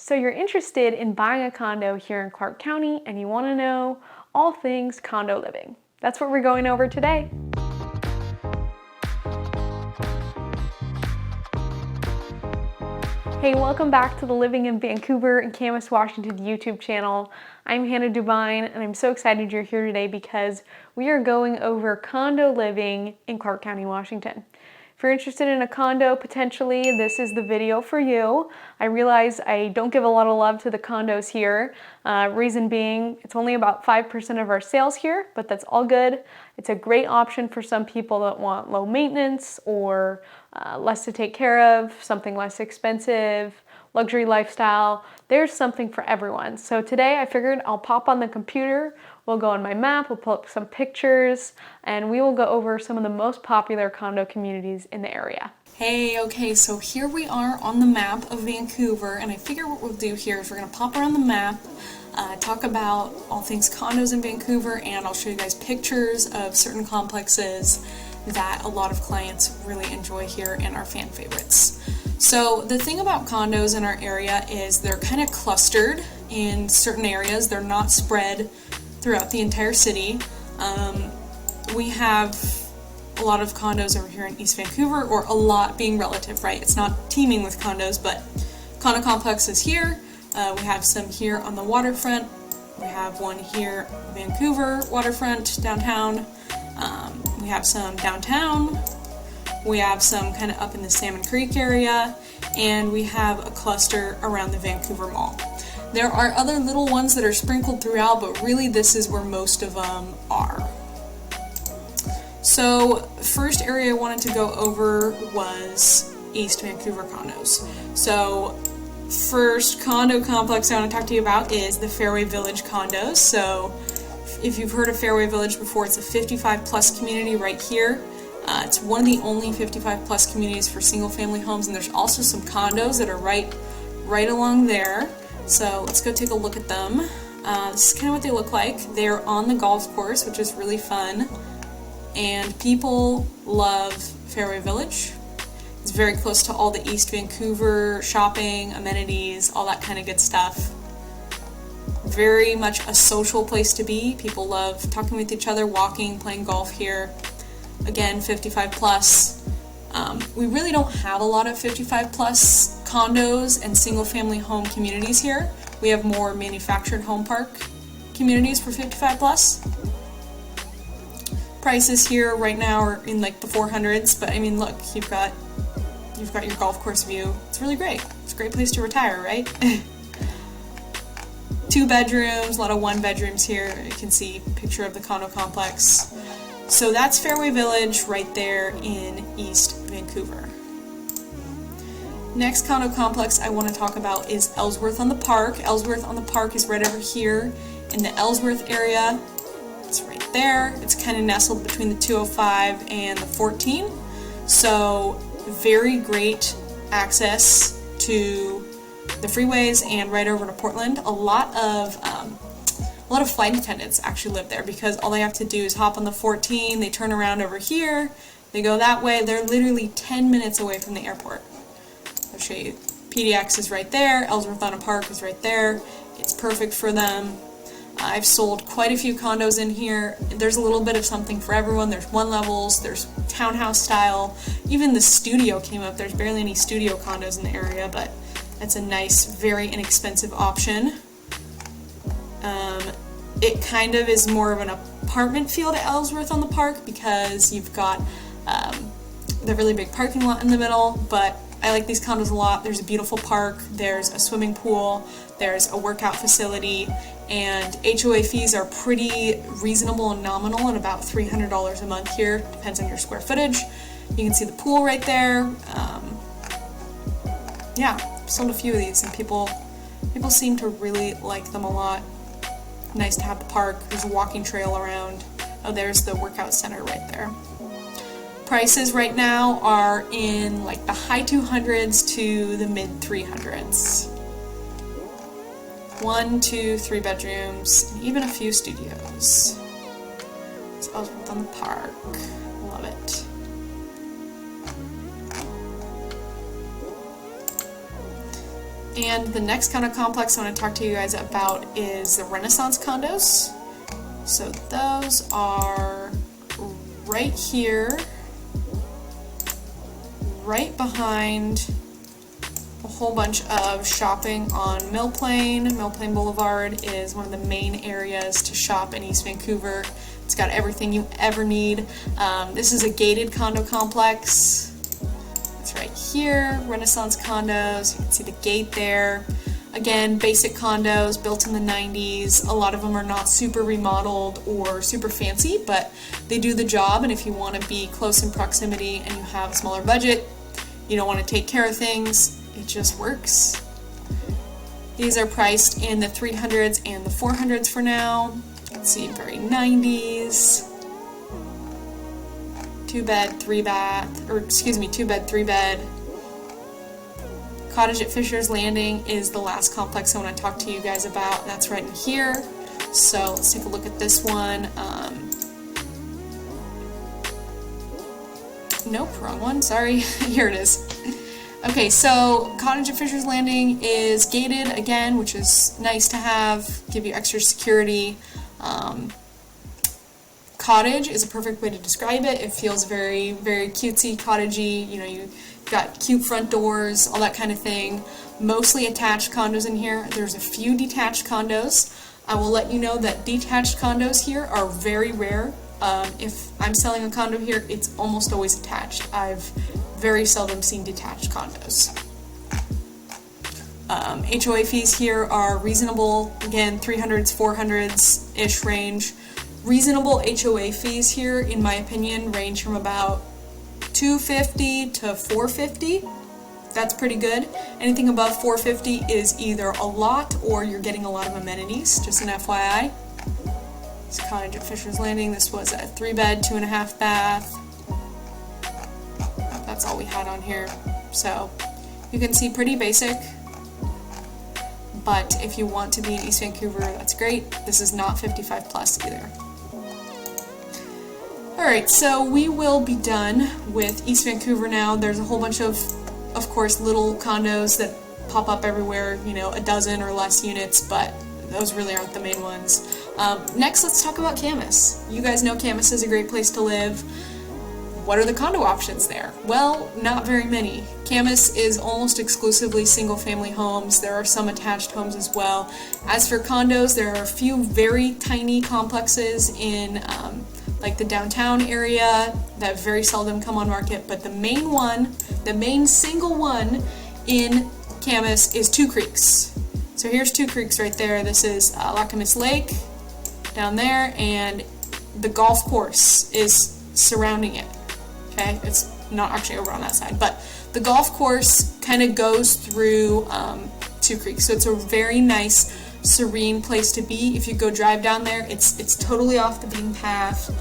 So you're interested in buying a condo here in Clark County and you want to know all things condo living. That's what we're going over today. Hey, welcome back to the Living in Vancouver and Camas, Washington YouTube channel. I'm Hannah Dubine and I'm so excited you're here today because we are going over condo living in Clark County, Washington. If you're interested in a condo, potentially, this is the video for you. I realize I don't give a lot of love to the condos here. Reason being, it's only about 5% of our sales here, but that's all good. It's a great option for some people that want low maintenance or less to take care of, something less expensive, luxury lifestyle. There's something for everyone. So today I figured I'll pop on the computer, we'll go on my map, we'll pull up some pictures, and we will go over some of the most popular condo communities in the area. Hey, okay, so here we are on the map of Vancouver, and I figure what we'll do here is we're gonna pop around the map, talk about all things condos in Vancouver, and I'll show you guys pictures of certain complexes that a lot of clients really enjoy here and are fan favorites. So the thing about condos in our area is they're kind of clustered in certain areas. They're not spread throughout the entire city. We have a lot of condos over here in East Vancouver, or a lot being relative, right? It's not teeming with condos, but condo complexes here. We have some here on the waterfront. We have one here, Vancouver waterfront, downtown. We have some downtown. We have some kind of up in the Salmon Creek area, and we have a cluster around the Vancouver Mall. There are other little ones that are sprinkled throughout, but really this is where most of them are. So first area I wanted to go over was East Vancouver condos. So first condo complex I want to talk to you about is the Fairway Village condos. So if you've heard of Fairway Village before, it's a 55 plus community right here. It's one of the only 55 plus communities for single family homes, and there's also some condos that are right along there. So let's go take a look at them. This is kind of what they look like. They're on the golf course, which is really fun, and people love Fairway Village. It's very close to all the East Vancouver shopping, amenities, all that kind of good stuff. Very much a social place to be. People love talking with each other, walking, playing golf here. Again, 55 plus. We really don't have a lot of 55 plus condos and single family home communities here. We have more manufactured home park communities for 55 plus. Prices here right now are in like the 400s, but I mean, look, you've got your golf course view. It's really great. It's a great place to retire, right? 2 bedrooms, a lot of 1 bedrooms here. You can see a picture of the condo complex. So that's Fairway Village right there in East Vancouver. Next condo complex I want to talk about is Ellsworth on the Park. Ellsworth on the Park is right over here in the Ellsworth area. It's right there. It's kind of nestled between the 205 and the 14. So very great access to the freeways and right over to Portland. A lot of flight attendants actually live there because all they have to do is hop on the 14, they turn around over here, they go that way. They're literally 10 minutes away from the airport. I'll show you. PDX is right there, Ellsworth on a Park is right there. It's perfect for them. I've sold quite a few condos in here. There's a little bit of something for everyone. There's 1 levels, there's townhouse style. Even the studio came up. There's barely any studio condos in the area, but that's a nice, very inexpensive option. It kind of is more of an apartment feel to Ellsworth on the Park because you've got the really big parking lot in the middle, but I like these condos a lot. There's a beautiful park, there's a swimming pool, there's a workout facility, and HOA fees are pretty reasonable and nominal at about $300 a month here, depends on your square footage. You can see the pool right there. Yeah, I've sold a few of these and people seem to really like them a lot. Nice to have the park. There's a walking trail around. Oh, there's the workout center right there. Prices right now are in like the high 200s to the mid 300s. 1, 2, 3 bedrooms, and even a few studios. It's Ellsworth on the Park. Love it. And the next condo complex I want to talk to you guys about is the Renaissance condos. So those are right here, right behind a whole bunch of shopping on Mill Plain. Mill Plain Boulevard is one of the main areas to shop in East Vancouver. It's got everything you ever need. This is a gated condo complex. It's right here, Renaissance condos. You can see the gate there. Again, basic condos built in the 90s. A lot of them are not super remodeled or super fancy, but they do the job. And if you want to be close in proximity and you have a smaller budget, you don't want to take care of things, it just works. These are priced in the 300s and the 400s for now. You can see very 90s. 2-bed, 3-bath, or excuse me, 2-bed, 3-bed. Cottage at Fisher's Landing is the last complex I want to talk to you guys about. That's right in here. So let's take a look at this one. Nope, wrong one, sorry. Here it is. Okay, so Cottage at Fisher's Landing is gated again, which is nice to have, give you extra security. Cottage is a perfect way to describe it. It feels very, very cutesy, cottagey. You know, you've got cute front doors, all that kind of thing. Mostly attached condos in here. There's a few detached condos. I will let you know that detached condos here are very rare. If I'm selling a condo here, it's almost always attached. I've very seldom seen detached condos. HOA fees here are reasonable. Again, 300s, 400s-ish range. Reasonable HOA fees here, in my opinion, range from about $250 to $450. That's pretty good. Anything above $450 is either a lot or you're getting a lot of amenities, just an FYI. This Cottage at Fisher's Landing, this was a 3-bed, 2.5 bath. That's all we had on here. So you can see pretty basic, but if you want to be in East Vancouver, that's great. This is not 55 plus either. Alright, so we will be done with East Vancouver now. There's a whole bunch of course, little condos that pop up everywhere, you know, a dozen or less units, but those really aren't the main ones. Next, let's talk about Camas. You guys know Camas is a great place to live. What are the condo options there? Well, not very many. Camas is almost exclusively single-family homes. There are some attached homes as well. As for condos, there are a few very tiny complexes in like the downtown area that very seldom come on market, but the main one, the main single one in Camas is Two Creeks. So here's Two Creeks right there. This is 𝐂𝐿𝐴 Lake down there, and the golf course is surrounding it. Okay, it's not actually over on that side, but the golf course kind of goes through Two Creeks. So it's a very nice, serene place to be. If you go drive down there, it's totally off the beaten path.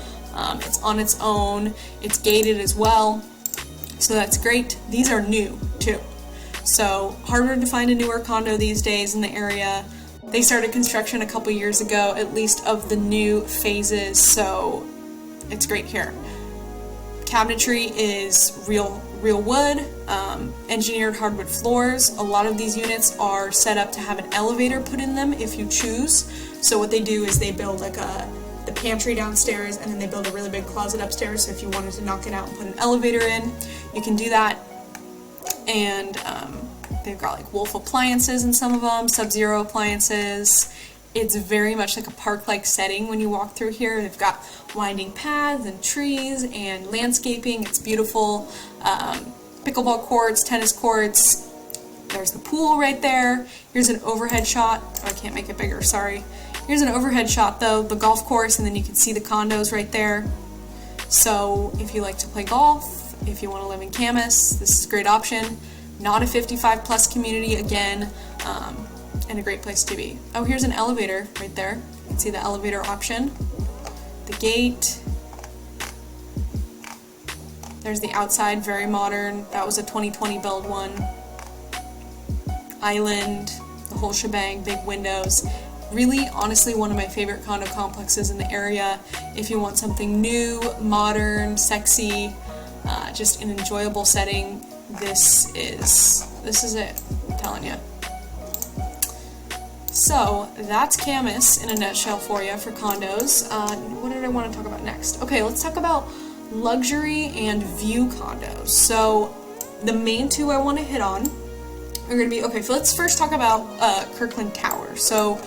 It's on its own. It's gated as well, so that's great. These are new too, so harder to find a newer condo these days in the area. They started construction a couple years ago, at least of the new phases, so it's great here. Cabinetry is real wood, engineered hardwood floors. A lot of these units are set up to have an elevator put in them if you choose. So what they do is they build like the pantry downstairs, and then they build a really big closet upstairs, so if you wanted to knock it out and put an elevator in, you can do that. And they've got like Wolf appliances in some of them, Sub-Zero appliances. It's very much like a park-like setting when you walk through here. They've got winding paths and trees and landscaping. It's beautiful. Pickleball courts, tennis courts. There's the pool right there. Here's an overhead shot. Oh, I can't make it bigger, sorry. Here's an overhead shot though, the golf course, and then you can see the condos right there. So if you like to play golf, if you want to live in Camas, this is a great option. Not a 55 plus community again, and a great place to be. Oh, here's an elevator right there. You can see the elevator option. The gate. There's the outside, very modern. That was a 2020 build one. Island, the whole shebang, big windows. Really, honestly, one of my favorite condo complexes in the area. If you want something new, modern, sexy, just an enjoyable setting, this is it, I'm telling you. So that's Camas in a nutshell for you for condos. What did I want to talk about next? Okay, let's talk about luxury and view condos. So the main two I want to hit on are going to be, okay, so let's first talk about Kirkland Tower. So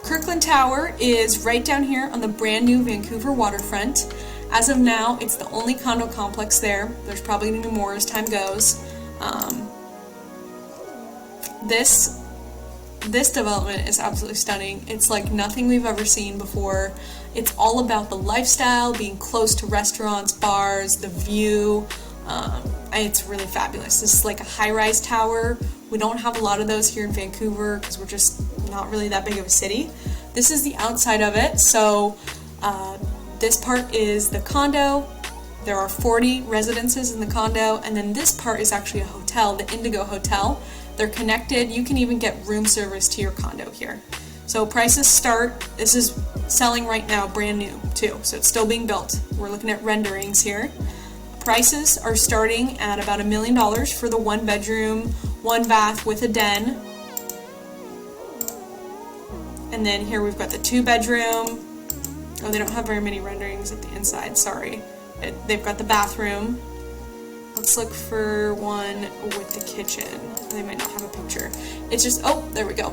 Kirkland Tower is right down here on the brand new Vancouver waterfront. As of now, it's the only condo complex there. There's probably going to be more as time goes. This development is absolutely stunning. It's like nothing we've ever seen before. It's all about the lifestyle, being close to restaurants, bars, the view. It's really fabulous. This is like a high-rise tower. We don't have a lot of those here in Vancouver because we're just not really that big of a city. This is the outside of it. So this part is the condo. There are 40 residences in the condo, and then this part is actually a hotel, the Indigo Hotel. They're connected. You can even get room service to your condo here. So prices start, this is selling right now, brand new too, so it's still being built. We're looking at renderings here. Prices are starting at about $1 million for the 1 bedroom, 1 bath with a den. And then here we've got the 2 bedroom. Oh, they don't have very many renderings at the inside, sorry. They've got the bathroom. Let's look for one with the kitchen. They might not have a picture. It's just, oh, there we go.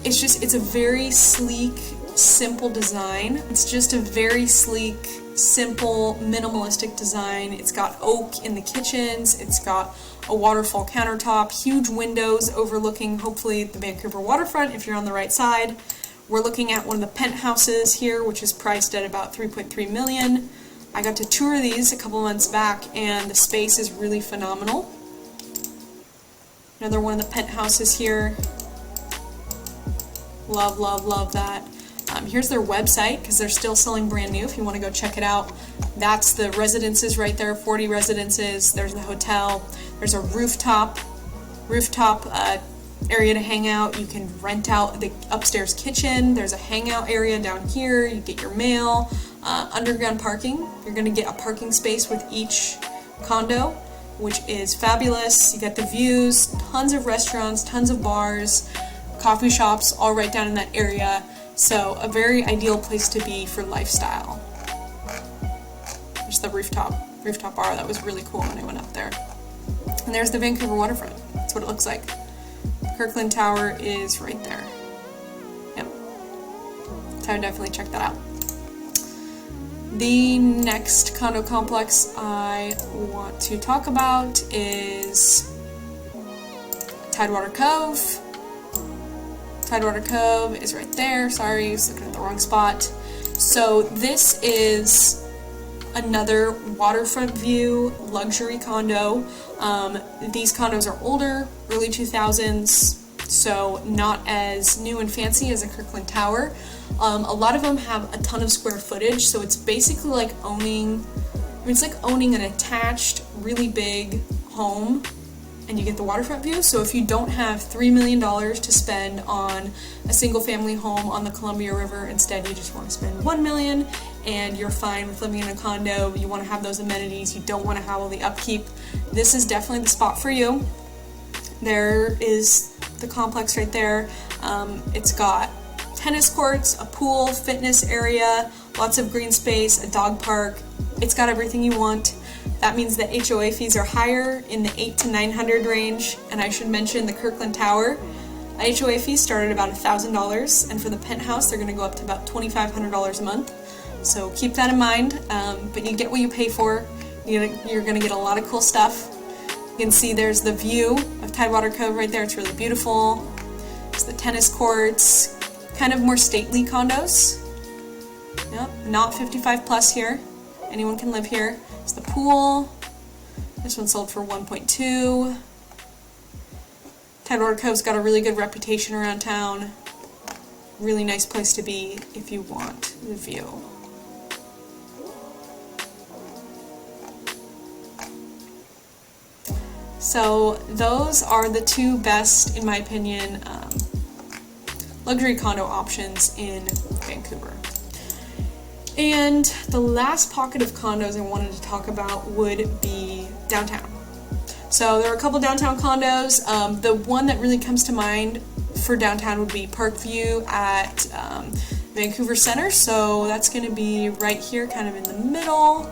It's a very sleek, simple design. It's just a very sleek, simple, minimalistic design. It's got oak in the kitchens. It's got a waterfall countertop, huge windows overlooking, hopefully, the Vancouver waterfront if you're on the right side. We're looking at one of the penthouses here, which is priced at about $3.3 million. I got to tour these a couple months back, and the space is really phenomenal. Another one of the penthouses here. Love, love, love that. Here's their website, because they're still selling brand new if you want to go check it out. That's the residences right there, 40 residences. There's the hotel. There's a rooftop area to hang out. You can rent out the upstairs kitchen. There's a hangout area down here. You get your mail. Underground parking. You're going to get a parking space with each condo, which is fabulous. You get the views, tons of restaurants, tons of bars, coffee shops, all right down in that area. So a very ideal place to be for lifestyle. There's the rooftop bar. That was really cool when I went up there. And there's the Vancouver waterfront. That's what it looks like. Kirkland Tower is right there. Yep. So I would definitely check that out. The next condo complex I want to talk about is Tidewater Cove. Tidewater Cove is right there. Sorry, I was looking at the wrong spot. So this is another waterfront view luxury condo. These condos are older, early 2000s, so not as new and fancy as a Kirkland Tower. A lot of them have a ton of square footage, so it's basically like owning an attached, really big home, and you get the waterfront view. So if you don't have $3 million to spend on a single family home on the Columbia River, instead you just want to spend $1 million, and you're fine with living in a condo, you want to have those amenities, you don't want to have all the upkeep, this is definitely the spot for you. There is the complex right there. It's got tennis courts, a pool, fitness area, lots of green space, a dog park. It's got everything you want. That means the HOA fees are higher, in the $800 to $900 range. And I should mention the Kirkland Tower, HOA fees start at about $1,000, and for the penthouse they're going to go up to about $2,500 a month. So keep that in mind. But you get what you pay for. You're going to get a lot of cool stuff. You can see there's the view of Tidewater Cove right there. It's really beautiful. There's the tennis courts. Kind of more stately condos. Yep, not 55 plus here. Anyone can live here. It's the pool. This one sold for 1.2. Tidewater Cove's got a really good reputation around town. Really nice place to be if you want the view. So those are the two best, in my opinion, luxury condo options in Vancouver. And the last pocket of condos I wanted to talk about would be downtown. So there are a couple downtown condos. The one that really comes to mind for downtown would be Parkview at Vancouver Center, so that's going to be right here, kind of in the middle.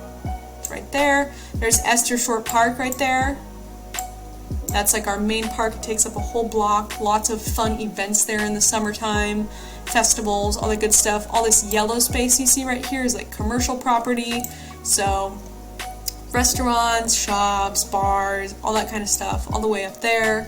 It's right there. There's Esther Short Park right there. That's like our main park. It takes up a whole block. Lots of fun events there in the summertime, festivals, all that good stuff. All this yellow space you see right here is like commercial property. So restaurants, shops, bars, all that kind of stuff, all the way up there.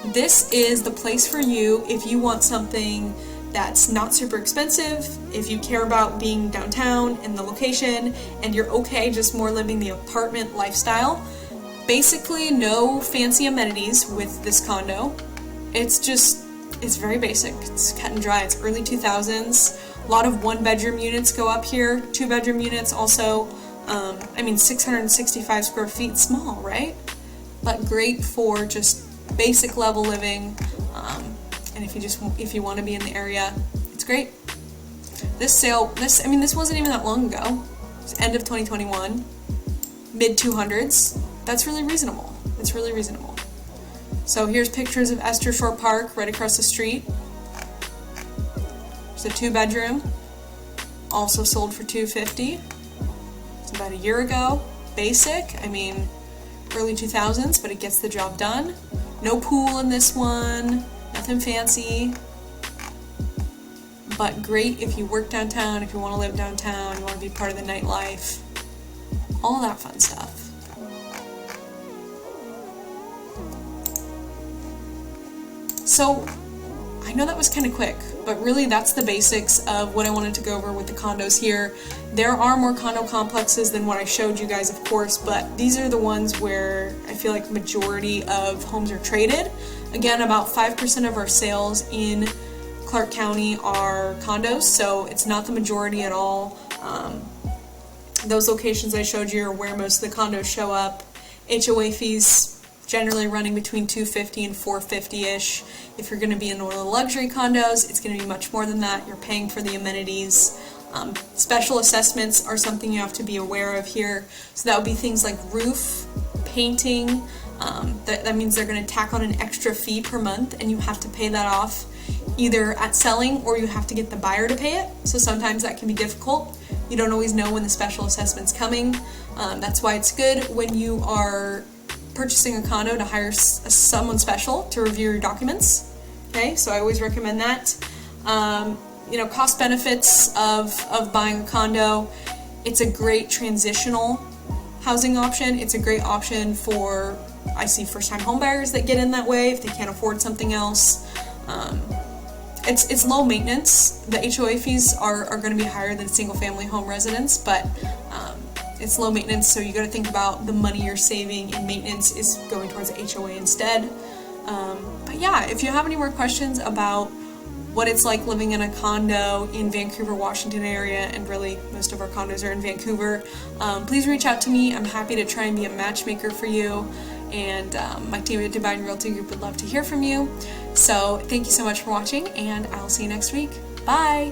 This is the place for you if you want something that's not super expensive, if you care about being downtown and the location, and you're okay just more living the apartment lifestyle. Basically no fancy amenities with this condo. It's very basic. It's cut and dry. It's early 2000s. A lot of 1-bedroom units go up here, 2-bedroom units also. 665 square feet, small, right? But great for just basic level living. And if you want to be in the area, it's great. This wasn't even that long ago. It's end of 2021, mid 200s. That's really reasonable. It's really reasonable. So here's pictures of Esther Short Park right across the street. It's a 2-bedroom, also sold for $250. It's about a year ago. Basic, early 2000s, but it gets the job done. No pool in this one, nothing fancy, but great if you work downtown, if you want to live downtown, you want to be part of the nightlife, all that fun stuff. So, I know that was kind of quick, but really that's the basics of what I wanted to go over with the condos here. There are more condo complexes than what I showed you guys, of course, but these are the ones where I feel like majority of homes are traded. Again, about 5% of our sales in Clark County are condos, so it's not the majority at all. Those locations I showed you are where most of the condos show up. HOA fees generally running between $250 and $450-ish. If you're going to be in one of the luxury condos, it's going to be much more than that. You're paying for the amenities. Special assessments are something you have to be aware of here. So that would be things like roof, painting. That means they're going to tack on an extra fee per month, and you have to pay that off either at selling or you have to get the buyer to pay it. So sometimes that can be difficult. You don't always know when the special assessment's coming. That's why it's good when you are purchasing a condo to hire someone special to review your documents. Okay, so I always recommend that. Cost benefits of buying a condo. It's a great transitional housing option. It's a great option for, I see first-time homebuyers that get in that way if they can't afford something else. It's low maintenance. The HOA fees are going to be higher than single-family home residents, but it's low maintenance, so you got to think about the money you're saving in maintenance is going towards the HOA instead. But yeah, if you have any more questions about what it's like living in a condo in Vancouver, Washington area, and really most of our condos are in Vancouver, please reach out to me. I'm happy to try and be a matchmaker for you, and my team at Divine Realty Group would love to hear from you. So thank you so much for watching, and I'll see you next week. Bye!